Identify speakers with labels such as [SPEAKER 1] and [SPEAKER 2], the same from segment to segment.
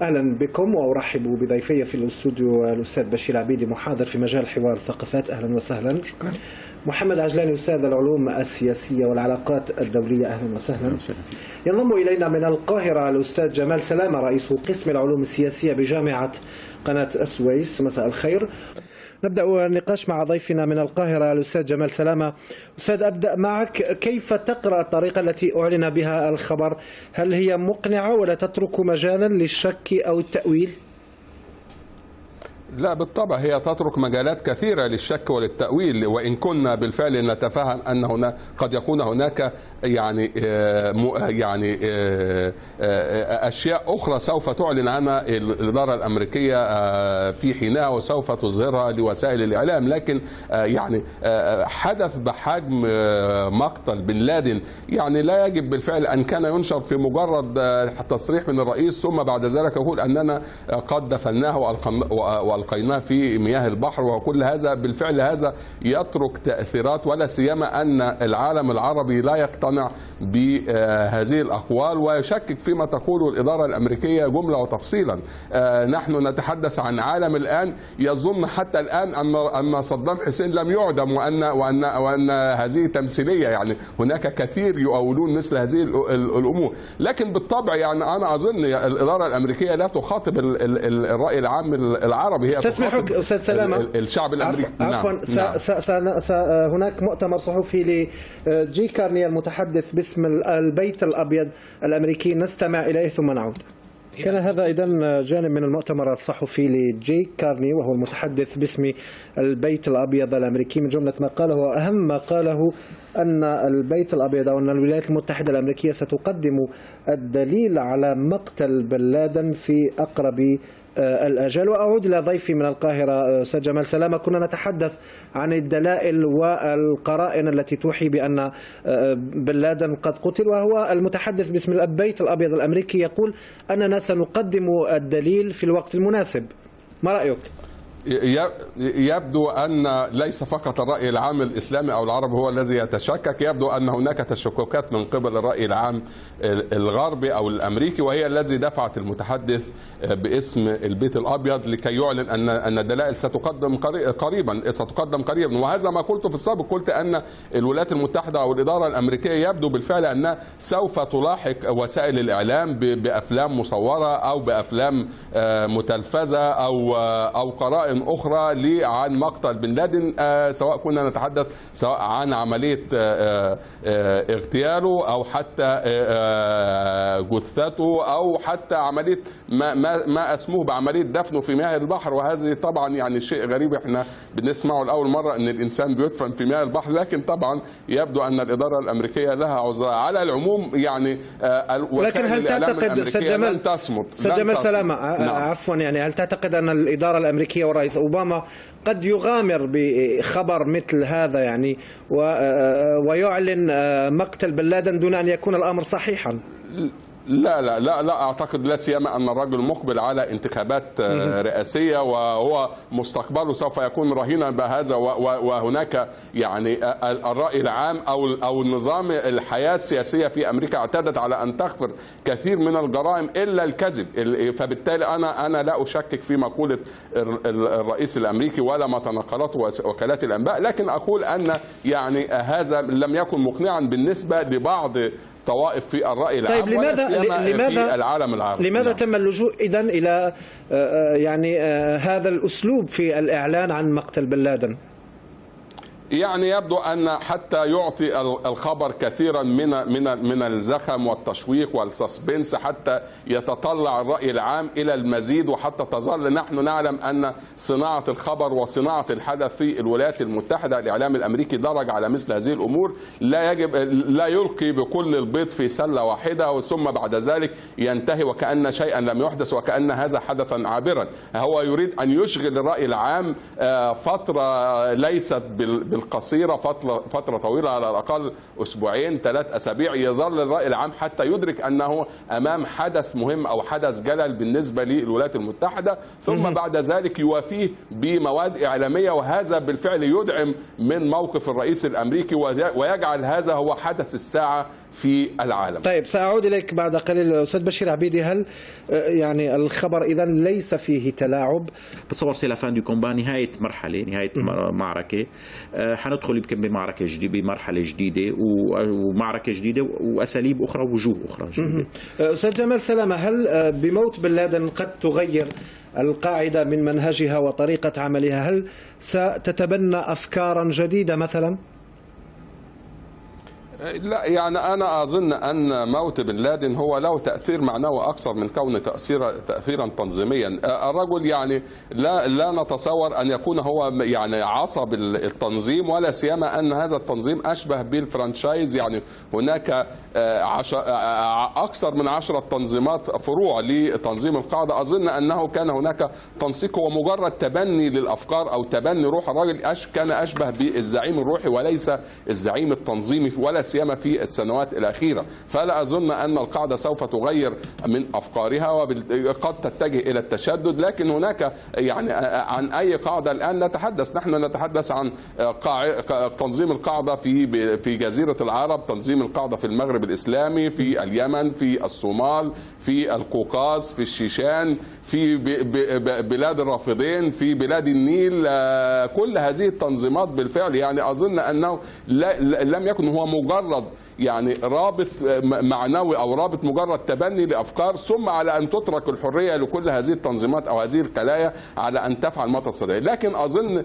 [SPEAKER 1] أهلا بكم، وأرحب بضيفي في الاستوديو الأستاذ بشير عبيدي، محاضر في مجال حوار الثقافات. أهلا وسهلا.
[SPEAKER 2] شكرا.
[SPEAKER 1] محمد عجلاني، أستاذ العلوم السياسية والعلاقات الدولية. أهلا وسهلا. ينضم إلينا من القاهرة الأستاذ جمال سلامة، رئيس قسم العلوم السياسية بجامعة قناة السويس. مساء الخير. نبدأ النقاش مع ضيفنا من القاهرة الأستاذ جمال سلامة. أستاذ، أبدأ معك. كيف تقرأ الطريقة التي أعلن بها الخبر؟ هل هي مقنعة ولا تترك مجالا للشك أو التأويل؟
[SPEAKER 2] لا بالطبع هي تترك مجالات كثيرة للشك وللتأويل، وإن كنا بالفعل نتفهم أن هنا قد يكون هناك يعني أشياء أخرى سوف تعلن عنها الإدارة الأمريكية في حينها وسوف تظهرها لوسائل الإعلام، لكن يعني حدث بحجم مقتل بن لادن يعني لا يجب بالفعل أن كان ينشر في مجرد تصريح من الرئيس ثم بعد ذلك يقول أننا قد دفناه وألقيناه في مياه البحر، وكل هذا بالفعل هذا يترك تأثيرات، ولا سيما أن العالم العربي لا يقتنع بهذه الأقوال ويشكك فيما تقوله الإدارة الأمريكية جملة وتفصيلا. نحن نتحدث عن عالم الآن يظن حتى الآن أن صدام حسين لم يعدم وأن هذه تمثيلية، يعني هناك كثير يؤولون مثل هذه الأمور، لكن بالطبع يعني أنا أظن الإدارة الأمريكية لا تخاطب الرأي العام العربي، هي
[SPEAKER 1] تسمحك أستاذ سلامة
[SPEAKER 2] الشعب الأمريكي.
[SPEAKER 1] عفوا. هناك مؤتمر صحفي لجي كارني المتحدث باسم البيت الأبيض الأمريكي، نستمع إليه ثم نعود. كان هذا إذن جانب من المؤتمر الصحفي لجي كارني، وهو المتحدث باسم البيت الأبيض الأمريكي. من جملة ما قاله وأهم ما قاله أن البيت الأبيض أو أن الولايات المتحدة الأمريكية ستقدم الدليل على مقتل بن لادن في أقرب الأجل. وأعود إلى ضيفي من القاهرة أستاذ جمال سلامة. كنا نتحدث عن الدلائل والقرائن التي توحي بأن بن لادن قد قتل، وهو المتحدث باسم البيت الأبيض الأمريكي يقول أننا سنقدم الدليل في الوقت المناسب. ما رأيك؟
[SPEAKER 2] يبدو أن ليس فقط الرأي العام الإسلامي أو العربي هو الذي يتشكك، يبدو أن هناك تشككات من قبل الرأي العام الغربي أو الأمريكي، وهي الذي دفعت المتحدث باسم البيت الأبيض لكي يعلن أن الدلائل ستقدم قريبا. وهذا ما قلته في السابق، قلت أن الولايات المتحدة أو الإدارة الأمريكية يبدو بالفعل أنها سوف تلاحق وسائل الإعلام بأفلام مصورة أو بأفلام متلفزة أو قرائن أخرى عن مقتل بن لادن، سواء كنا نتحدث سواء عن عملية اغتياله أو حتى جثته أو حتى عملية ما أسموه بعملية دفنه في مياه البحر. وهذه طبعا يعني شيء غريب احنا بنسمعه لأول مرة أن الإنسان بيدفن في مياه البحر، لكن طبعا يبدو أن الإدارة الأمريكية لها عذر على العموم. يعني
[SPEAKER 1] لكن هل تعتقد أستاذ جمال سلامة عفوا، يعني هل تعتقد أن الإدارة الأمريكية ورئيس أوباما قد يغامر بخبر مثل هذا يعني ويعلن مقتل بن لادن دون أن يكون الأمر صحيحا؟
[SPEAKER 2] لا أعتقد، لا سيما أن الرجل مقبل على انتخابات رئاسية وهو مستقبله سوف يكون رهينا بهذا، وهناك يعني الرأي العام أو النظام الحياة السياسية في أمريكا اعتادت على أن تغفر كثير من الجرائم إلا الكذب. فبالتالي أنا لا أشكك في مقولة الرئيس الأمريكي ولا ما تنقلته وكالات الأنباء، لكن أقول أن يعني هذا لم يكن مقنعا بالنسبة لبعض طوائف في الرأي العام.
[SPEAKER 1] طيب لماذا
[SPEAKER 2] في العالم العربي؟
[SPEAKER 1] لماذا تم اللجوء إذن إلى يعني هذا الأسلوب في الإعلان عن مقتل بن لادن؟
[SPEAKER 2] يعني يبدو أن حتى يعطي الخبر كثيرا من الزخم والتشويق والسسبنس حتى يتطلع الرأي العام إلى المزيد، وحتى تظل نحن نعلم أن صناعة الخبر وصناعة الحدث في الولايات المتحدة الإعلام الأمريكي درج على مثل هذه الأمور. لا يلقي بكل البيض في سلة واحدة ثم بعد ذلك ينتهي وكأن شيئا لم يحدث وكأن هذا حدثا عابرا. هو يريد أن يشغل الرأي العام فترة ليست القصيرة فترة طويلة، على الأقل أسبوعين 3 أسابيع، يظل الرأي العام حتى يدرك أنه أمام حدث مهم أو حدث جلل بالنسبة للولايات المتحدة، ثم بعد ذلك يوافيه بمواد إعلامية، وهذا بالفعل يدعم من موقف الرئيس الأمريكي ويجعل هذا هو حدث الساعة في العالم.
[SPEAKER 1] طيب سأعود إليك بعد قليل أستاذ بشير عبيدي. هل يعني الخبر إذا ليس فيه تلاعب؟
[SPEAKER 3] بتصور سي لا فان دو كومبا، نهاية مرحلة، نهاية معركة، حندخل يمكن بمعركة جديدة، بمرحلة جديدة ومعركة جديدة وأساليب أخرى ووجوه أخرى جديدة.
[SPEAKER 1] أستاذ جمال سلامة، هل بموت بن لادن قد تغير القاعدة من منهجها وطريقة عملها؟ هل ستتبنى أفكارا جديدة مثلا؟
[SPEAKER 2] لا، يعني أنا أظن أن موت بن لادن هو له تأثير معنوي أكثر من كون تأثيرا تنظيميا. الرجل يعني لا نتصور أن يكون هو يعني عصب التنظيم، ولا سيما أن هذا التنظيم أشبه بالفرانشايز. يعني هناك أكثر من 10 تنظيمات فروع لتنظيم القاعدة. أظن أنه كان هناك تنسيق ومجرد تبني للأفكار أو تبني روح الرجل، كان أشبه بالزعيم الروحي وليس الزعيم التنظيمي، ولا سيما في السنوات الأخيرة. فلا أظن أن القاعدة سوف تغير من أفكارها وقد تتجه إلى التشدد، لكن هناك يعني عن أي قاعدة الآن نتحدث؟ نحن نتحدث عن تنظيم القاعدة في جزيرة العرب، تنظيم القاعدة في المغرب الإسلامي، في اليمن، في الصومال، في القوقاز، في الشيشان، في بلاد الرافدين، في بلاد النيل. كل هذه التنظيمات بالفعل يعني أظن أنه لم يكن هو مجرد يعني رابط معنوي أو رابط مجرد تبني لأفكار، ثم على أن تترك الحرية لكل هذه التنظيمات أو هذه الخلايا على أن تفعل ما تستطيع. لكن أظن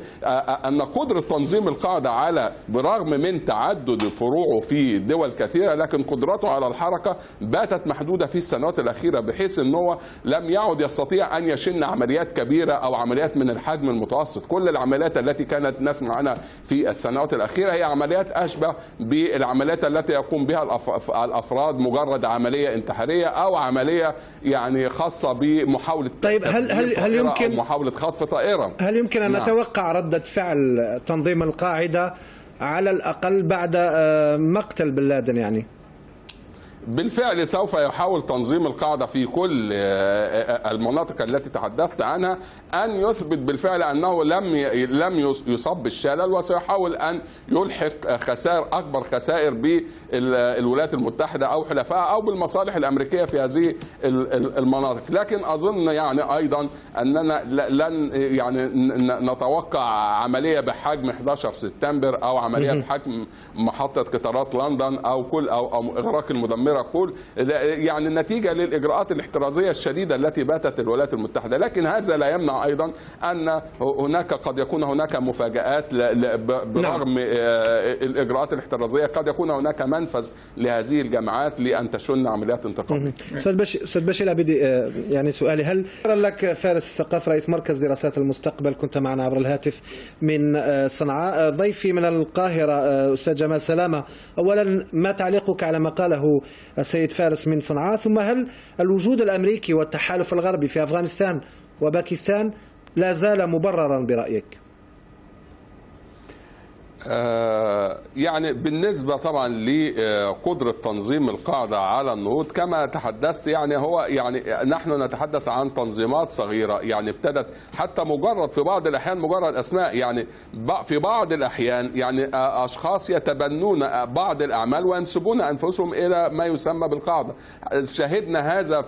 [SPEAKER 2] أن قدرة تنظيم القاعدة على برغم من تعدد فروعه في دول كثيرة، لكن قدرته على الحركة باتت محدودة في السنوات الأخيرة، بحيث أنه لم يعد يستطيع أن يشن عمليات كبيرة أو عمليات من الحجم المتوسط. كل العمليات التي كانت نسمع عنها في السنوات الأخيرة هي عمليات أشبه بالعمليات التي يقوم بها الأفراد، مجرد عملية انتحارية أو عملية يعني خاصة بمحاولة
[SPEAKER 1] هل يمكن
[SPEAKER 2] محاولة خطف طائرة.
[SPEAKER 1] هل يمكن أن نتوقع ردة فعل تنظيم القاعدة على الأقل بعد مقتل بن لادن؟ يعني
[SPEAKER 2] بالفعل سوف يحاول تنظيم القاعدة في كل المناطق التي تحدثت عنها أن يثبت بالفعل أنه لم يصب بالشلل، وسيحاول أن يلحق خسائر أكبر خسائر بالولايات المتحدة أو حلفائها أو بالمصالح الأمريكية في هذه المناطق. لكن أظن يعني أيضا أننا لن يعني نتوقع عملية بحجم 11 سبتمبر أو عملية بحجم محطة قطارات لندن أو إغراق المدمرة كل، يعني نتيجة للإجراءات الاحترازية الشديدة التي باتت الولايات المتحدة. لكن هذا لا يمنع أيضا أن هناك قد يكون هناك مفاجآت برغم الإجراءات الاحترازية، قد يكون هناك منفذ لهذه الجماعات لأن تشن عمليات انتقامية.
[SPEAKER 1] أستاذ بشير عبيدي، يعني سؤالي، هل لك فارس السقاف رئيس مركز دراسات المستقبل، كنت معنا عبر الهاتف من صنعاء. ضيفي من القاهرة أستاذ جمال سلامة، أولا ما تعليقك على ما قاله السيد فارس من صنعاء؟ ثم هل الوجود الأمريكي والتحالف الغربي في أفغانستان وباكستان لا زال مبررا برأيك؟
[SPEAKER 2] يعني بالنسبة طبعا لقدرة تنظيم القاعدة على النهوض كما تحدثت، يعني هو يعني نحن نتحدث عن تنظيمات صغيرة، يعني ابتدت حتى مجرد في بعض الأحيان مجرد أسماء، يعني في بعض الأحيان يعني أشخاص يتبنون بعض الأعمال وينسبون أنفسهم إلى ما يسمى بالقاعدة. شهدنا هذا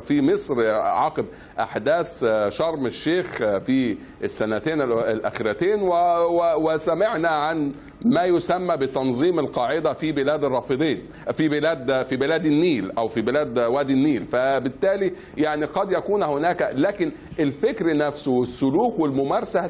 [SPEAKER 2] في مصر عقب أحداث شرم الشيخ في السنتين الأخيرتين، وسمعنا عن ما يسمى بتنظيم القاعدة في بلاد الرافدين، في بلاد النيل أو في بلاد وادي النيل. فبالتالي يعني قد يكون هناك، لكن الفكر نفسه والسلوك والممارسة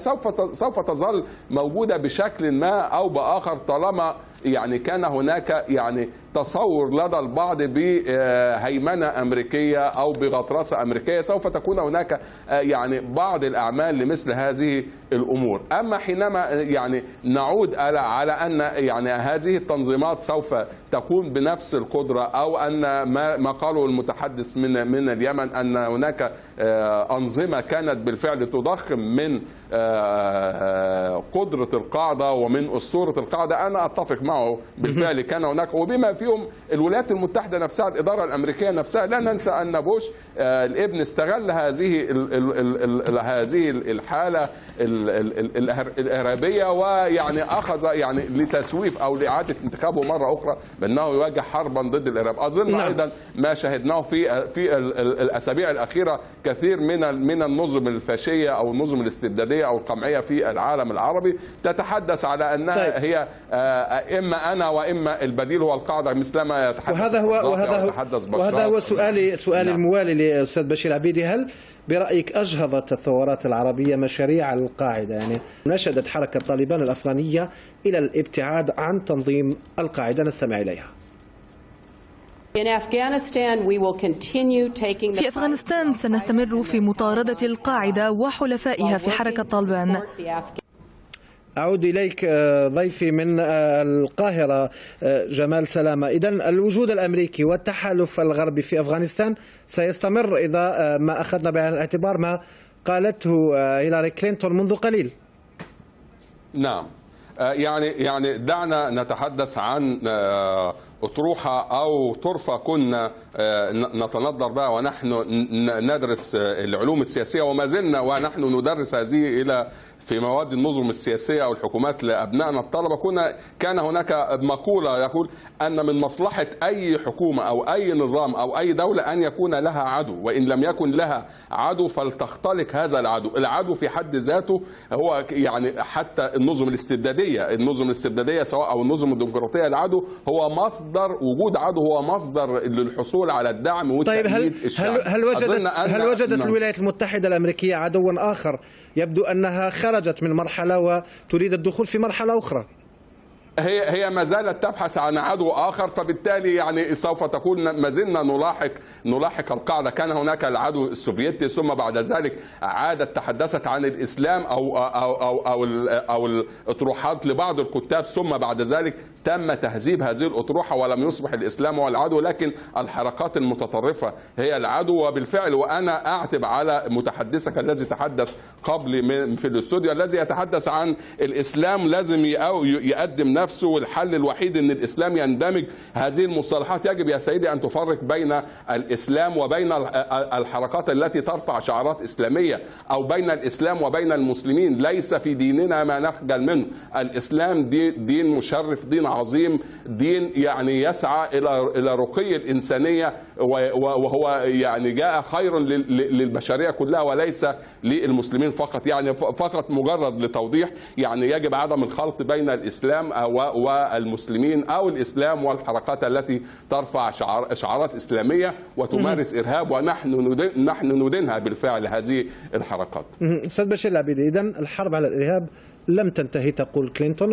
[SPEAKER 2] سوف تظل موجودة بشكل ما أو بآخر، طالما يعني كان هناك يعني تصور لدى البعض بهيمنة أمريكية أو بغطرسة أمريكية، سوف تكون هناك يعني بعض الأعمال لمثل هذه الأمور. أما حينما يعني نعود على على أن يعني هذه التنظيمات سوف تكون بنفس القدرة، أو أن ما قاله المتحدث من اليمن أن هناك أنظمة كانت بالفعل تضخم من قدرة القاعدة ومن أسطورة القاعدة، أنا أتفق معه. بالفعل كان هناك، وبما فيهم الولايات المتحدة نفسها، الإدارة الأمريكية نفسها. لا ننسى أن بوش الابن استغل هذه الحالة الإرهابية، ويعني أخذ يعني لتسويف أو لإعادة انتخابه مرة أخرى بأنه يواجه حربا ضد الإرهاب. أظن أيضا ما شاهدناه في الأسابيع الأخيرة كثير من النظم الفاشية أو النظم الاستبدادية أو القمعية في العالم العربي تتحدث على أنها هي إما أنا وإما البديل هو القاعدة، مثلما يتحدث
[SPEAKER 1] وهذا هو سؤالي الموالي لأستاذ بشير عبيدي. هل برأيك أجهضت الثورات العربية مشاريع القاعدة؟ يعني نشدت حركة طالبان الأفغانية إلى الابتعاد عن تنظيم القاعدة، نستمع إليها.
[SPEAKER 4] في أفغانستان سنستمر في مطاردة القاعدة وحلفائها في حركة طالبان.
[SPEAKER 1] أعود إليك ضيفي من القاهرة جمال سلامة. إذن الوجود الأمريكي والتحالف الغربي في أفغانستان سيستمر إذا ما أخذنا بعين الاعتبار ما قالته هيلاري كلينتون منذ قليل.
[SPEAKER 2] نعم، يعني دعنا نتحدث عن أطروحة أو طرفة كنا نتنظر بها ونحن ندرس العلوم السياسية، وما زلنا ونحن ندرس هذه إلى في مواد النظم السياسية أو الحكومات لأبنائنا الطلبة. كان هناك مقولة يقول أن من مصلحة أي حكومة أو أي نظام أو أي دولة أن يكون لها عدو، وإن لم يكن لها عدو فلتختلق هذا العدو. العدو في حد ذاته هو يعني حتى النظم الاستبدادية سواء أو النظم الديمقراطية، العدو هو مصدر، وجود عدو هو مصدر للحصول على الدعم والتأييد الشعبي.
[SPEAKER 1] هل وجدت الولايات المتحدة الأمريكية عدوا آخر؟ يبدو أنها خرجت من مرحلة وتريد الدخول في مرحلة أخرى.
[SPEAKER 2] هي ما زالت تبحث عن عدو آخر، فبالتالي يعني سوف تكون ما زلنا نلاحق القاعدة. كان هناك العدو السوفيتي، ثم بعد ذلك عادت تحدثت عن الإسلام أو الأطروحات لبعض الكتاب، ثم بعد ذلك تم تهذيب هذه الأطروحة ولم يصبح الإسلام هو العدو، لكن الحركات المتطرفة هي العدو. وبالفعل وأنا أعتب على متحدثك الذي تحدث قبل في الاستوديو الذي يتحدث عن الإسلام لازم يقدم نفسه، والحل الوحيد ان الاسلام يندمج. هذه المصطلحات يجب يا سيدي ان تفرق بين الاسلام وبين الحركات التي ترفع شعارات اسلاميه، او بين الاسلام وبين المسلمين. ليس في ديننا ما نخجل منه. الاسلام دين مشرف، دين عظيم، دين يعني يسعى الى رقي الانسانيه، وهو يعني جاء خير للبشريه كلها وليس للمسلمين فقط. يعني فقط مجرد لتوضيح، يعني يجب عدم الخلط بين الاسلام والمسلمين أو الإسلام والحركات التي ترفع شعارات إسلامية وتمارس إرهاب، ونحن ندينها بالفعل هذه الحركات.
[SPEAKER 1] أستاذ بشير العبيدي، إذن الحرب على الإرهاب لم تنتهي تقول كلينتون،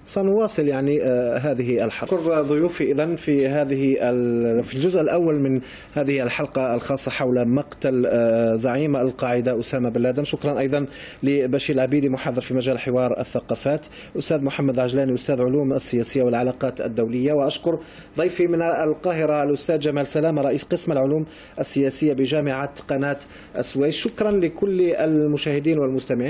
[SPEAKER 1] وسنواصل يعني هذه الحرب. أشكر ضيوفي إذن في الجزء الأول من هذه الحلقة الخاصة حول مقتل زعيم القاعدة أسامة بن لادن. شكرا أيضا لبشير العبيدي محاضر في مجال حوار الثقافات، أستاذ محمد عجلاني أستاذ علوم السياسية والعلاقات الدولية، وأشكر ضيفي من القاهرة الأستاذ جمال سلامة رئيس قسم العلوم السياسية بجامعة قناة السويس. شكرا لكل المشاهدين والمستمعين.